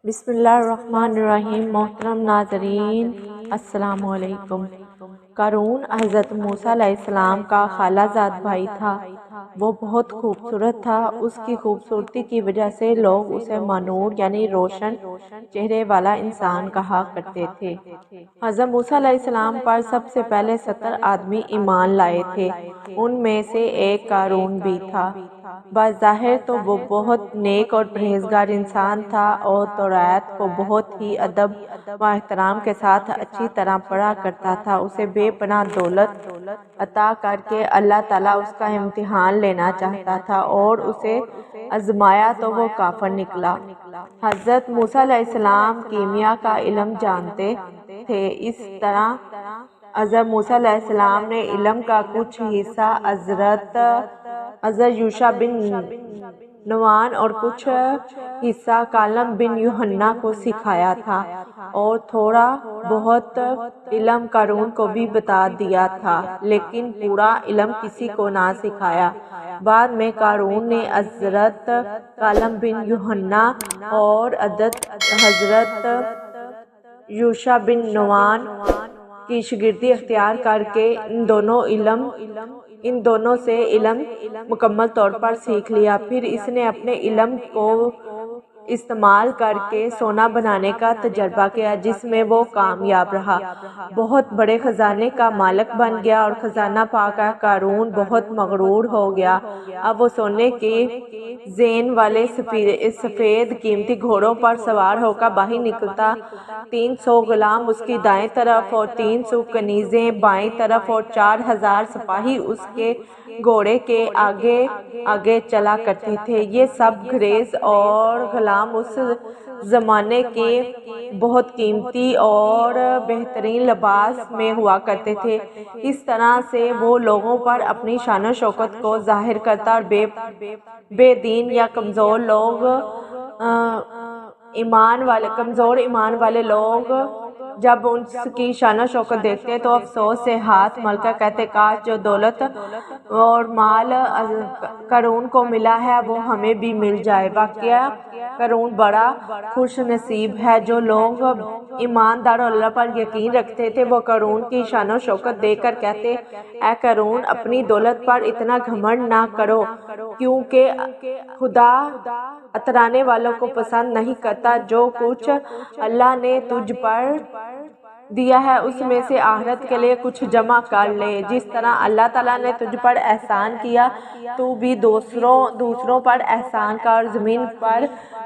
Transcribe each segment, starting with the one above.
بسم اللہ الرحمن الرحیم۔ محترم ناظرین السلام علیکم۔ قارون حضرت موسیٰ علیہ السلام کا خالہ زاد بھائی تھا۔ وہ بہت خوبصورت تھا۔ اس کی خوبصورتی کی وجہ سے لوگ اسے مانور یعنی روشن چہرے والا انسان کہا کرتے تھے۔ حضرت موسیٰ علیہ السلام پر سب سے پہلے 70 آدمی ایمان لائے تھے۔ ان میں سے ایک قارون بھی تھا۔ بظاہر تو وہ بہت نیک اور پرہیزگار انسان تھا اور تورات کو بہت ہی ادب و احترام کے ساتھ اچھی طرح پڑھا کرتا تھا۔ اسے بے پناہ دولت عطا کر کے اللہ تعالیٰ اس کا امتحان لینا چاہتا تھا اور اسے آزمایا تو وہ کافر نکلا۔ حضرت موسیٰ علیہ السلام کیمیا کا علم جانتے تھے۔ اس طرح حضرت موسیٰ علیہ السلام نے علم کا کچھ حصہ حضرت یوشع بن نون اور کچھ حصہ کالب بن یوحنا کو سکھایا تھا اور تھوڑا بہت علم قارون کو بھی بتا دیا تھا، لیکن پورا علم کسی کو نہ سکھایا۔ بعد میں قارون نے حضرت کالب بن یوحنا اور حضرت یوشع بن نون کی شاگردی اختیار کر کے ان دونوں سے علم مکمل طور پر سیکھ لیا۔ پھر اس نے اپنے علم کو استعمال کر کے سونا بنانے کا تجربہ کیا، جس میں وہ کامیاب رہا، بہت بڑے خزانے کا مالک بن گیا اور خزانہ پا کر قارون بہت مغرور ہو گیا۔ اب وہ سونے کے زین والے سفید قیمتی گھوڑوں پر سوار ہو کر باہر نکلتا۔ 300 غلام اس کی دائیں طرف اور 300 کنیزیں بائیں طرف اور 4000 سپاہی اس کے گھوڑے کے آگے آگے چلا کرتے تھے۔ یہ سب گریز اور غلام اس زمانے کے بہت قیمتی اور بہترین لباس میں ہوا کرتے تھے۔ اس طرح سے وہ لوگوں پر اپنی شان و شوکت کو ظاہر کرتا اور بے دین یا کمزور ایمان والے لوگ جب اس کی شان و شوکت دیکھتے تو افسوس سے ہاتھ مل کر کہتے، کاش جو دولت اور مال قارون کو ملا ہے وہ ہمیں بھی مل جائے۔ واقعہ قارون بڑا خوش نصیب ہے۔ جو لوگ ایماندار اور اللہ پر یقین رکھتے تھے وہ قارون کی شان و شوکت دیکھ کر کہتے، اے قارون، اپنی دولت پر اتنا گھمنڈ نہ کرو، کیونکہ خدا اترانے والوں کو پسند نہیں کرتا۔ جو کچھ اللہ نے تجھ پر دیا ہے اس میں سے آخرت کے لیے کچھ جمع کر لے۔ جس طرح اللہ تعالیٰ نے تجھ پر احسان کیا تو بھی دوسروں پر احسان کر اور زمین پر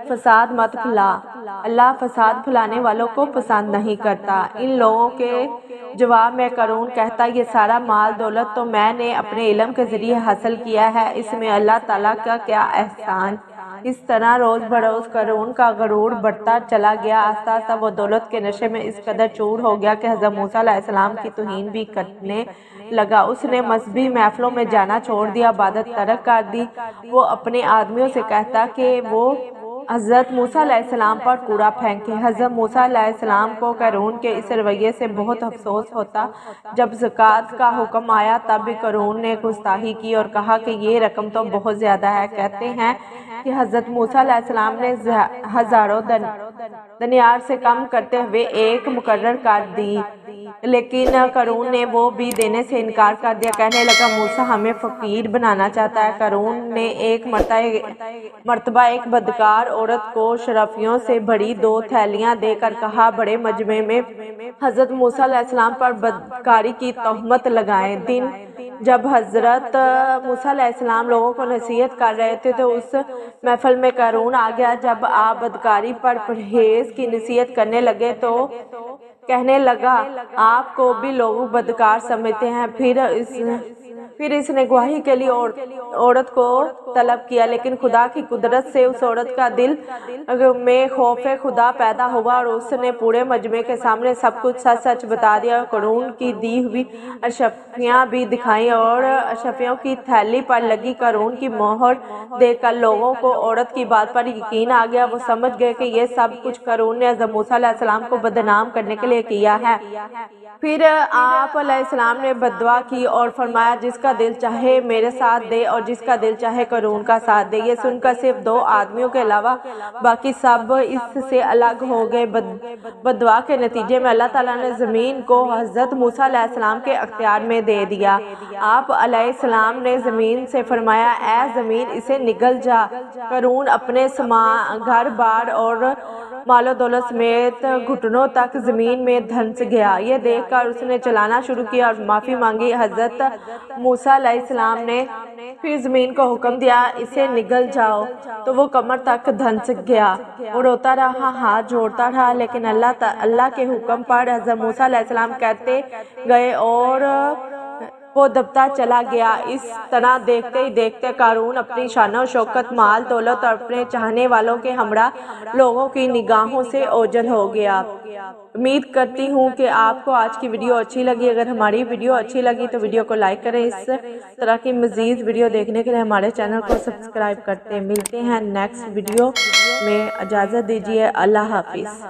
فساد مت پھیلا۔ اللہ فساد پھیلانے والوں کو پسند نہیں کرتا۔ ان لوگوں کے جواب میں قارون کہتا، یہ سارا مال دولت تو میں نے اپنے علم کے ذریعے حاصل کیا ہے، اس میں اللہ تعالیٰ کا کیا احسان۔ اس طرح روز بروز قارون کا غرور بڑھتا چلا گیا۔ آہستہ آہستہ وہ دولت کے نشے میں اس قدر چور ہو گیا کہ حضرت موسیٰ علیہ السلام کی توہین بھی کرنے لگا۔ اس نے مذہبی محفلوں میں جانا چھوڑ دیا، عبادت ترک کر دی۔ وہ اپنے آدمیوں سے کہتا کہ وہ حضرت موسیٰ علیہ السلام پر کوڑا پھینکے۔ حضرت موسیٰ علیہ السلام کو قارون کے اس رویے سے بہت افسوس ہوتا۔ جب زکوٰۃ کا حکم آیا تب بھی قارون نے گستاخی کی اور کہا کہ یہ رقم تو بہت زیادہ ہے۔ کہتے ہیں کہ حضرت موسیٰ علیہ السلام نے ہزاروں دینار سے کم کرتے ہوئے ایک مقرر کر دی، لیکن قارون نے وہ بھی دینے سے انکار کر دیا۔ کہنے لگا، موسیٰ ہمیں فقیر بنانا چاہتا ہے۔ قارون نے ایک مرتبہ ایک بدکار عورت کو شرفیوں سے بھری 2 تھیلیاں دے کر کہا، بڑے مجمع میں حضرت موسیٰ علیہ السلام پر بدکاری کی تہمت لگائیں۔ دن جب حضرت موسیٰ علیہ السلام لوگوں کو نصیحت کر رہے تھے تو اس محفل میں قارون آ گیا۔ جب آپ بدکاری پر پرہیز کی نصیحت کرنے لگے تو کہنے لگا، آپ کو بھی لوگ بدکار سمجھتے ہیں۔ پھر اس نے گواہی کے لیے عورت کو طلب کیا، لیکن خدا کی قدرت سے اس عورت کا دل میں خوف خدا پیدا ہوا اور اس نے پورے مجمع کے سامنے سب کچھ سچ سچ بتا دیا۔ قارون کی دی ہوئی اشرفیاں بھی دکھائیں اور اشرفیوں کی تھیلی پر لگی قارون کی مہر دیکھ کر لوگوں کو عورت کی بات پر یقین آ گیا۔ وہ سمجھ گئے کہ یہ سب کچھ قارون نے حضرت موسیٰ علیہ السلام کو بدنام کرنے کے لیے کیا ہے۔ پھر آپ علیہ السلام نے بددعا کی اور فرمایا جس کا دل چاہے میرے ساتھ دے اور جس کا دل چاہے قارون کا ساتھ دے۔ یہ سن کر صرف 2 آدمیوں کے علاوہ باقی سب اس سے الگ ہو گئے۔ بددعا کے نتیجے میں اللہ تعالیٰ نے زمین کو حضرت موسیٰ علیہ السلام کے اختیار میں دے دیا۔ آپ علیہ السلام نے زمین سے فرمایا اے زمین اسے نگل جا۔ قارون اپنے گھر بار اور مال و دولت سمیت گھٹنوں تک زمین میں دھنس گیا۔ یہ دیکھ کر اس نے چلانا شروع کیا اور معافی مانگی۔ حضرت موسیٰ علیہ السلام نے پھر زمین کو حکم دیا اسے نگل جاؤ تو وہ کمر تک دھنس گیا۔ وہ روتا رہا، ہاتھ جوڑتا رہا، لیکن اللہ کے حکم پر حضرت موسیٰ علیہ السلام کہتے گئے اور وہ دبتا چلا گیا۔ اس طرح دیکھتے ہی دیکھتے قارون اپنی شان و شوکت، مال دولت اور اپنے چاہنے والوں کے ہمراہ لوگوں کی نگاہوں سے اوجھل ہو گیا۔ امید کرتی ہوں کہ آپ کو آج کی ویڈیو اچھی لگی۔ اگر ہماری ویڈیو اچھی لگی تو ویڈیو کو لائک کریں۔ اس طرح کی مزید ویڈیو دیکھنے کے لیے ہمارے چینل کو سبسکرائب کرتے ہیں۔ ملتے ہیں نیکسٹ ویڈیو میں، اجازت دیجیے، اللہ حافظ۔